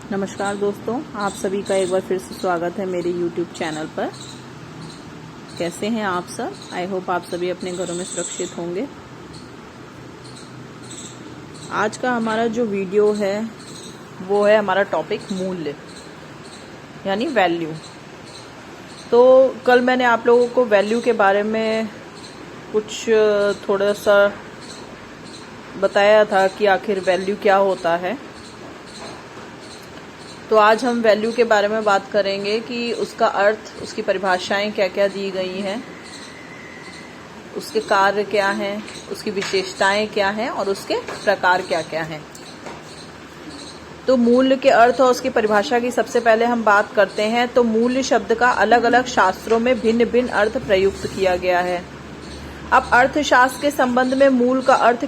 नमस्कार दोस्तों, आप सभी का एक बार फिर से स्वागत है मेरे YouTube चैनल पर। कैसे हैं आप सब? आई होप आप सभी अपने घरों में सुरक्षित होंगे। आज का हमारा जो वीडियो है वो है हमारा टॉपिक मूल्य यानी वैल्यू। तो कल मैंने आप लोगों को वैल्यू के बारे में कुछ थोड़ा सा बताया था कि आखिर वैल्यू क्या होता है। तो आज हम वैल्यू के बारे में बात करेंगे कि उसका अर्थ, उसकी परिभाषाएं क्या क्या दी गई हैं, उसके कार्य क्या हैं, उसकी विशेषताएं क्या हैं और उसके प्रकार क्या क्या हैं। तो मूल्य के अर्थ और उसकी परिभाषा की सबसे पहले हम बात करते हैं। तो मूल्य शब्द का अलग अलग शास्त्रों में भिन्न भिन्न अर्थ प्रयुक्त किया गया है। अब अर्थशास्त्र के संबंध में मूल्य का अर्थ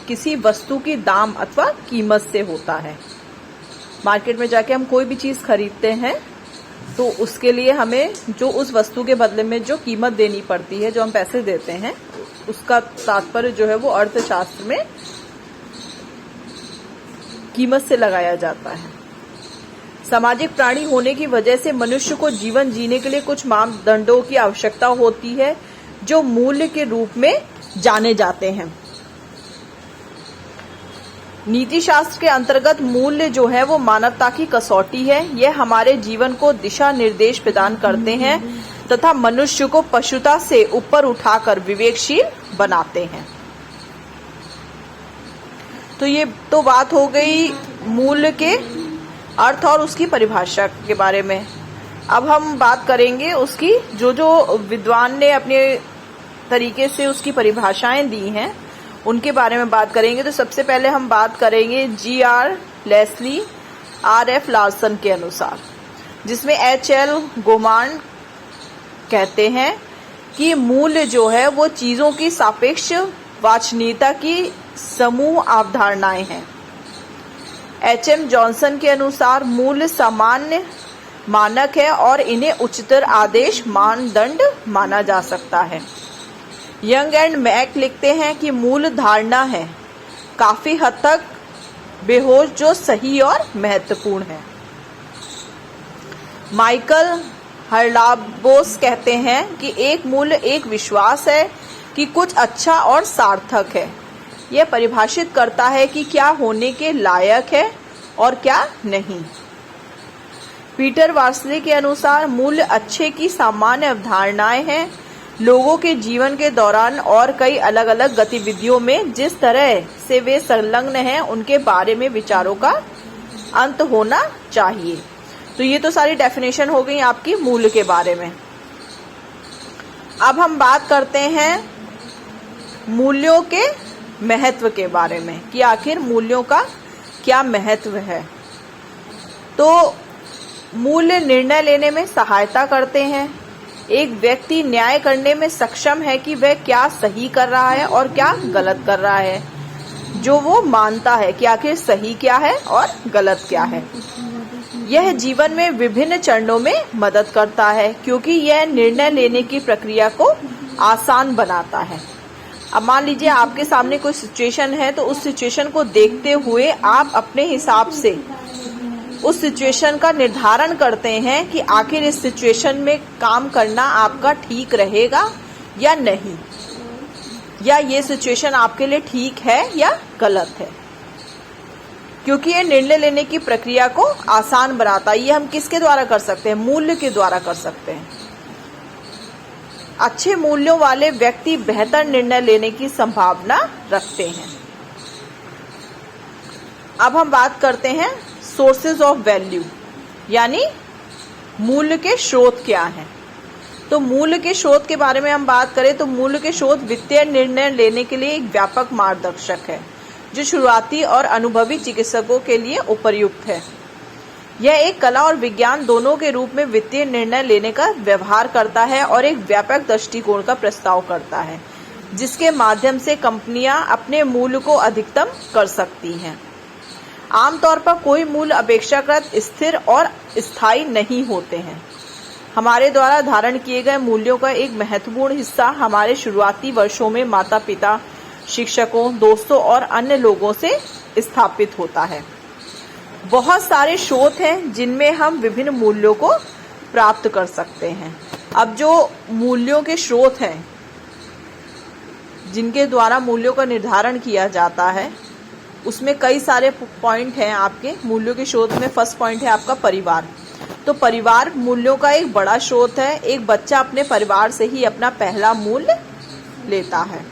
किसी वस्तु की दाम अथवा कीमत से होता है। मार्केट में जाके हम कोई भी चीज खरीदते हैं तो उसके लिए हमें जो उस वस्तु के बदले में जो कीमत देनी पड़ती है, जो हम पैसे देते हैं, उसका तात्पर्य जो है वो अर्थशास्त्र में कीमत से लगाया जाता है। सामाजिक प्राणी होने की वजह से मनुष्य को जीवन जीने के लिए कुछ मापदंडों की आवश्यकता होती है जो मूल्य के रूप में जाने जाते हैं। नीति शास्त्र के अंतर्गत मूल्य जो है वो मानवता की कसौटी है। यह हमारे जीवन को दिशा निर्देश प्रदान करते हैं तथा मनुष्य को पशुता से ऊपर उठाकर विवेकशील बनाते हैं। तो ये तो बात हो गई मूल्य के अर्थ और उसकी परिभाषा के बारे में। अब हम बात करेंगे उसकी जो विद्वान ने अपने तरीके से उसकी परिभाषाएं दी हैं उनके बारे में बात करेंगे। तो सबसे पहले हम बात करेंगे G.R. Leslie, R.F. लार्सन के अनुसार, जिसमें H.L. गोमार्न कहते हैं कि मूल्य जो है वो चीजों की सापेक्ष वांछनीयता की समूह अवधारणाएं हैं। H.M. जॉनसन के अनुसार मूल्य सामान्य मानक है और इन्हें उच्चतर आदेश मानदंड माना जा सकता है। यंग एंड मैक लिखते हैं कि मूल धारणा है काफी हद तक बेहोश जो सही और महत्वपूर्ण है। माइकल हर्लाबोस कहते हैं कि एक मूल्य एक विश्वास है कि कुछ अच्छा और सार्थक है। यह परिभाषित करता है कि क्या होने के लायक है और क्या नहीं। पीटर वार्सली के अनुसार मूल्य अच्छे की सामान्य अवधारणाएं हैं लोगों के जीवन के दौरान और कई अलग अलग गतिविधियों में जिस तरह से वे संलग्न हैं उनके बारे में विचारों का अंत होना चाहिए। तो ये तो सारी डेफिनेशन हो गई आपकी मूल्य के बारे में। अब हम बात करते हैं मूल्यों के महत्व के बारे में कि आखिर मूल्यों का क्या महत्व है। तो मूल्य निर्णय लेने में सहायता करते हैं। एक व्यक्ति न्याय करने में सक्षम है कि वह क्या सही कर रहा है और क्या गलत कर रहा है, जो वो मानता है कि आखिर सही क्या है और गलत क्या है। यह जीवन में विभिन्न चरणों में मदद करता है क्योंकि यह निर्णय लेने की प्रक्रिया को आसान बनाता है। अब मान लीजिए आपके सामने कोई सिचुएशन है, तो उस सिचुएशन को देखते हुए आप अपने हिसाब से उस सिचुएशन का निर्धारण करते हैं कि आखिर इस सिचुएशन में काम करना आपका ठीक रहेगा या नहीं, या ये सिचुएशन आपके लिए ठीक है या गलत है, क्योंकि ये निर्णय लेने की प्रक्रिया को आसान बनाता है। ये हम किसके द्वारा कर सकते हैं? मूल्य के द्वारा कर सकते हैं। अच्छे मूल्यों वाले व्यक्ति बेहतर निर्णय लेने की संभावना रखते हैं। अब हम बात करते हैं सोर्सेज ऑफ वैल्यू, यानी मूल्य के स्रोत क्या हैं। तो मूल्य के स्रोत के बारे में हम बात करें तो मूल्य के स्रोत वित्तीय निर्णय लेने के लिए एक व्यापक मार्गदर्शक है जो शुरुआती और अनुभवी चिकित्सकों के लिए उपयुक्त है। यह एक कला और विज्ञान दोनों के रूप में वित्तीय निर्णय लेने का व्यवहार करता है और एक व्यापक दृष्टिकोण का प्रस्ताव करता है जिसके माध्यम से कंपनियां अपने मूल्य को अधिकतम कर सकती हैं। आमतौर पर कोई मूल्य अपेक्षाकृत स्थिर और स्थायी नहीं होते हैं। हमारे द्वारा धारण किए गए मूल्यों का एक महत्वपूर्ण हिस्सा हमारे शुरुआती वर्षों में माता पिता, शिक्षकों, दोस्तों और अन्य लोगों से स्थापित होता है। बहुत सारे स्रोत हैं जिनमें हम विभिन्न मूल्यों को प्राप्त कर सकते हैं। अब जो मूल्यों के स्रोत हैं जिनके द्वारा मूल्यों का निर्धारण किया जाता है, उसमें कई सारे पॉइंट हैं आपके मूल्यों के स्रोत में। फर्स्ट पॉइंट है आपका परिवार। तो परिवार मूल्यों का एक बड़ा स्रोत है। एक बच्चा अपने परिवार से ही अपना पहला मूल्य लेता है।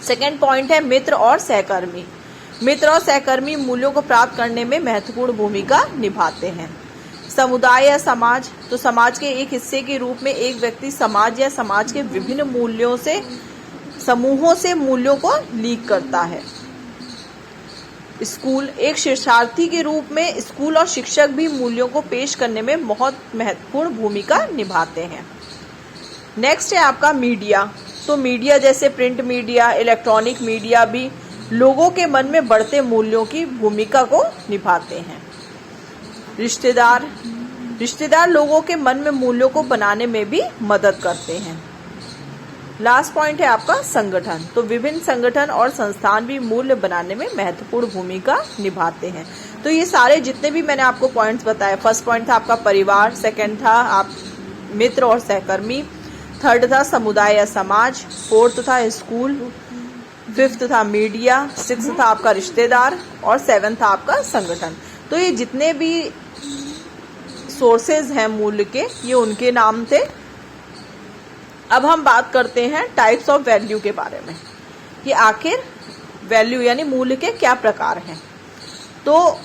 सेकंड पॉइंट है मित्र और सहकर्मी। मित्र और सहकर्मी मूल्यों को प्राप्त करने में महत्वपूर्ण भूमिका निभाते हैं। समुदाय या समाज, तो समाज के एक हिस्से के रूप में एक व्यक्ति समाज या समाज के विभिन्न मूल्यों से समूहों से मूल्यों को लीक करता है। स्कूल, एक शिक्षार्थी के रूप में स्कूल और शिक्षक भी मूल्यों को पेश करने में बहुत महत्वपूर्ण भूमिका निभाते हैं। नेक्स्ट है आपका मीडिया। तो मीडिया जैसे प्रिंट मीडिया, इलेक्ट्रॉनिक मीडिया भी लोगों के मन में बढ़ते मूल्यों की भूमिका को निभाते हैं। रिश्तेदार लोगों के मन में मूल्यों को बनाने में भी मदद करते हैं। लास्ट पॉइंट है आपका संगठन। तो विभिन्न संगठन और संस्थान भी मूल्य बनाने में महत्वपूर्ण भूमिका निभाते हैं। तो ये सारे जितने भी मैंने आपको पॉइंट्स बताए, फर्स्ट पॉइंट था आपका परिवार, सेकंड था आप मित्र और सहकर्मी, थर्ड था समुदाय या समाज, फोर्थ था स्कूल, फिफ्थ था मीडिया, सिक्स्थ था आपका रिश्तेदार और सेवेंथ था आपका संगठन। तो ये जितने भी सोर्सेज हैं मूल्य के, ये उनके नाम थे। अब हम बात करते हैं टाइप्स ऑफ वैल्यू के बारे में कि आखिर वैल्यू यानी मूल्य के क्या प्रकार हैं। तो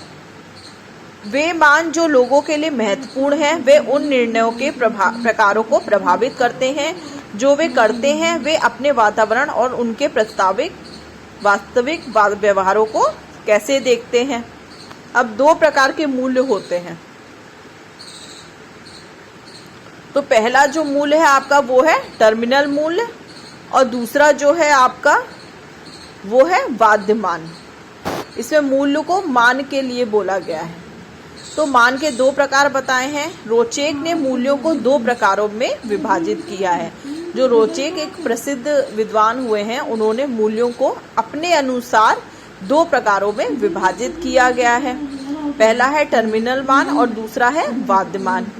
वे मान जो लोगों के लिए महत्वपूर्ण हैं, वे उन निर्णयों के प्रकारों को प्रभावित करते हैं जो वे करते हैं। वे अपने वातावरण और उनके वास्तविक व्यवहारों को कैसे देखते हैं। अब दो प्रकार के मूल्य होते हैं। तो पहला जो मूल्य है आपका वो है टर्मिनल मूल्य और दूसरा जो है आपका वो है बाध्य मान। इसमें मूल्य को मान के लिए बोला गया है। तो मान के दो प्रकार बताए हैं। रोचेक ने मूल्यों को दो प्रकारों में विभाजित किया है। जो रोचेक एक प्रसिद्ध विद्वान हुए हैं, उन्होंने मूल्यों को अपने अनुसार दो प्रकारों में विभाजित किया गया है। पहला है टर्मिनल मान और दूसरा है बाध्य मान।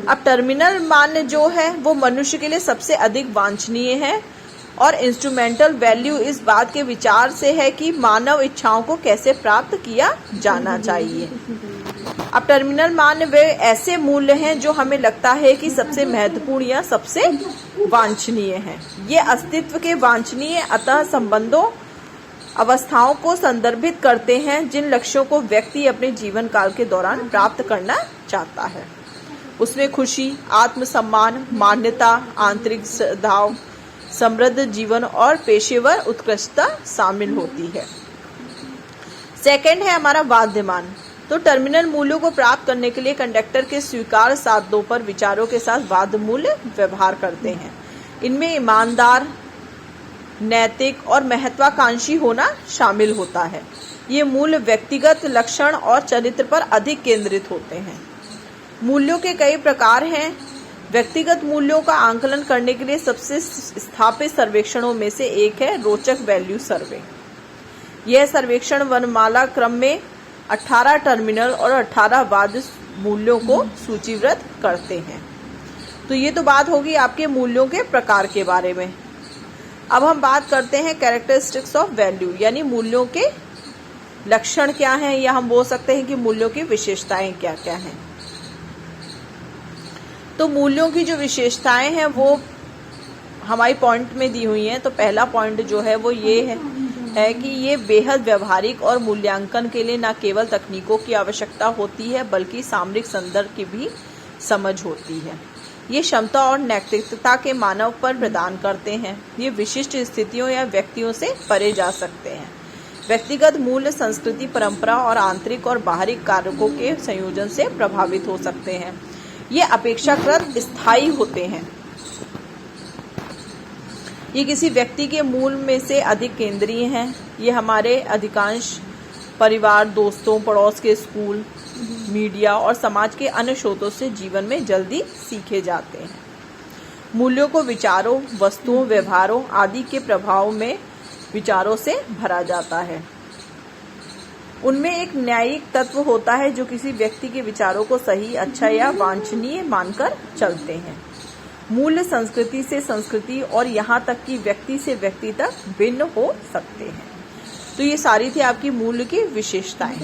अब टर्मिनल मान जो है वो मनुष्य के लिए सबसे अधिक वांछनीय है और इंस्ट्रूमेंटल वैल्यू इस बात के विचार से है कि मानव इच्छाओं को कैसे प्राप्त किया जाना चाहिए। अब टर्मिनल मान वे ऐसे मूल्य हैं जो हमें लगता है कि सबसे महत्वपूर्ण या सबसे वांछनीय है। ये अस्तित्व के वांछनीय अतः संबंधों अवस्थाओं को संदर्भित करते हैं जिन लक्ष्यों को व्यक्ति अपने जीवन काल के दौरान प्राप्त करना चाहता है। उसमें खुशी, आत्मसम्मान, मान्यता, आंतरिक सद्भाव, समृद्ध जीवन और पेशेवर उत्कृष्टता शामिल होती है। सेकंड है हमारा बाध्य मान। तो टर्मिनल मूल्यों को प्राप्त करने के लिए कंडक्टर के स्वीकार साधनों पर विचारों के साथ बाध्य मूल्य व्यवहार करते हैं। इनमें ईमानदार, नैतिक और महत्वाकांक्षी होना शामिल होता है। ये मूल्य व्यक्तिगत लक्षण और चरित्र पर अधिक केंद्रित होते हैं। मूल्यों के कई प्रकार हैं। व्यक्तिगत मूल्यों का आंकलन करने के लिए सबसे स्थापित सर्वेक्षणों में से एक है रोचक वैल्यू सर्वे। यह सर्वेक्षण वर्णमाला क्रम में 18 टर्मिनल और 18 बाध्य मूल्यों को सूचीबद्ध करते हैं। तो ये तो बात होगी आपके मूल्यों के प्रकार के बारे में। अब हम बात करते हैं कैरेक्टरिस्टिक्स ऑफ वैल्यू, यानी मूल्यों के लक्षण क्या हैं, या हम बोल सकते हैं कि मूल्यों की विशेषताएं क्या क्या हैं। तो मूल्यों की जो विशेषताएं हैं वो हमारी पॉइंट में दी हुई हैं। तो पहला पॉइंट जो है वो ये है कि ये बेहद व्यवहारिक और मूल्यांकन के लिए न केवल तकनीकों की आवश्यकता होती है बल्कि सामरिक संदर्भ की भी समझ होती है। ये क्षमता और नैतिकता के मानव पर प्रदान करते हैं। ये विशिष्ट स्थितियों या व्यक्तियों से परे जा सकते हैं। व्यक्तिगत मूल्य संस्कृति, परंपरा और आंतरिक और बाहरी कारकों के संयोजन से प्रभावित हो सकते हैं। ये अपेक्षाकृत स्थायी होते हैं। ये किसी व्यक्ति के मूल में से अधिक केंद्रीय हैं। ये हमारे अधिकांश परिवार, दोस्तों, पड़ोस के स्कूल, मीडिया और समाज के अन्य स्रोतों से जीवन में जल्दी सीखे जाते हैं। मूल्यों को विचारों, वस्तुओं, व्यवहारों आदि के प्रभाव में विचारों से भरा जाता है। उनमें एक न्यायिक तत्व होता है जो किसी व्यक्ति के विचारों को सही, अच्छा या वांछनीय मानकर चलते हैं। मूल्य संस्कृति से संस्कृति और यहाँ तक कि व्यक्ति से व्यक्ति तक भिन्न हो सकते हैं। तो ये सारी थी आपकी मूल्य की विशेषताएं।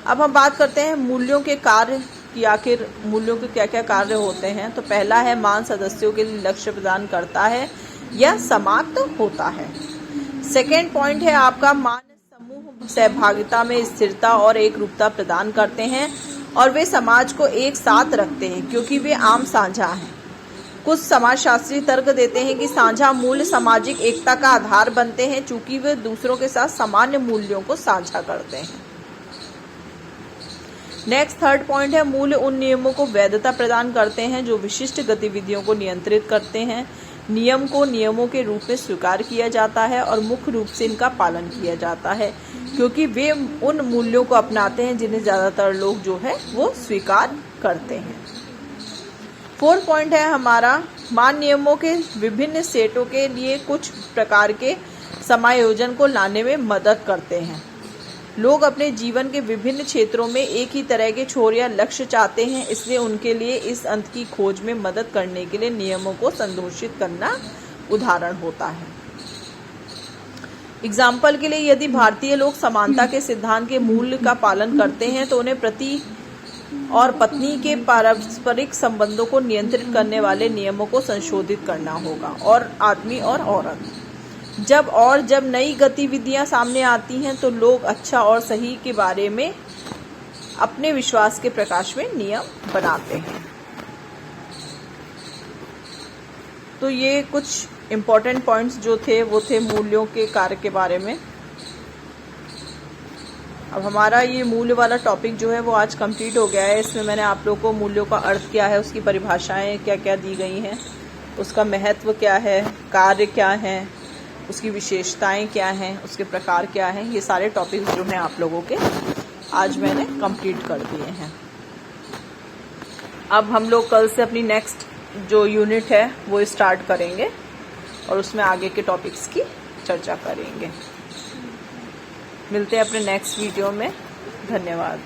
अब हम बात करते हैं मूल्यों के कार्य कि आखिर मूल्यों के क्या क्या कार्य होते हैं। तो पहला है, मान सदस्यों के लिए लक्ष्य प्रदान करता है या समाप्त होता है। सेकेंड पॉइंट है आपका, मान समूह सहभागिता में स्थिरता और एक रूपता प्रदान करते हैं और वे समाज को एक साथ रखते हैं क्योंकि वे आम साझा हैं। कुछ समाजशास्त्री तर्क देते हैं कि साझा मूल्य सामाजिक एकता का आधार बनते हैं चूंकि वे दूसरों के साथ सामान्य मूल्यों को साझा करते हैं। नेक्स्ट थर्ड पॉइंट है, मूल्य उन नियमों को वैधता प्रदान करते हैं जो विशिष्ट गतिविधियों को नियंत्रित करते हैं। नियम को नियमों के रूप में स्वीकार किया जाता है और मुख्य रूप से इनका पालन किया जाता है क्योंकि वे उन मूल्यों को अपनाते हैं जिन्हें ज्यादातर लोग जो है वो स्वीकार करते हैं। फोर्थ पॉइंट है हमारा, मान नियमों के विभिन्न सेटों के लिए कुछ प्रकार के समायोजन को लाने में मदद करते हैं। लोग अपने जीवन के विभिन्न क्षेत्रों में एक ही तरह के छोर या लक्ष्य चाहते हैं, इसलिए उनके लिए इस अंत की खोज में मदद करने के लिए नियमों को संदोषित करना उदाहरण होता है। एग्जाम्पल के लिए, यदि भारतीय लोग समानता के सिद्धांत के मूल्य का पालन करते हैं तो उन्हें पति और पत्नी के पारस्परिक संबंधों को नियंत्रित करने वाले नियमों को संशोधित करना होगा, और आदमी और औरत जब नई गतिविधियां सामने आती हैं तो लोग अच्छा और सही के बारे में अपने विश्वास के प्रकाश में नियम बनाते हैं। तो ये कुछ इम्पोर्टेंट पॉइंट्स जो थे वो थे मूल्यों के कार्य के बारे में। अब हमारा ये मूल्य वाला टॉपिक जो है वो आज कंप्लीट हो गया है। इसमें मैंने आप लोगों को मूल्यों का अर्थ क्या है, उसकी परिभाषाएं क्या क्या दी गई हैं, उसका महत्व क्या है, कार्य क्या है, उसकी विशेषताएं क्या हैं, उसके प्रकार क्या हैं, ये सारे टॉपिक्स जो हैं आप लोगों के आज मैंने कंप्लीट कर दिए हैं। अब हम लोग कल से अपनी नेक्स्ट जो यूनिट है वो स्टार्ट करेंगे और उसमें आगे के टॉपिक्स की चर्चा करेंगे। मिलते हैं अपने नेक्स्ट वीडियो में। धन्यवाद।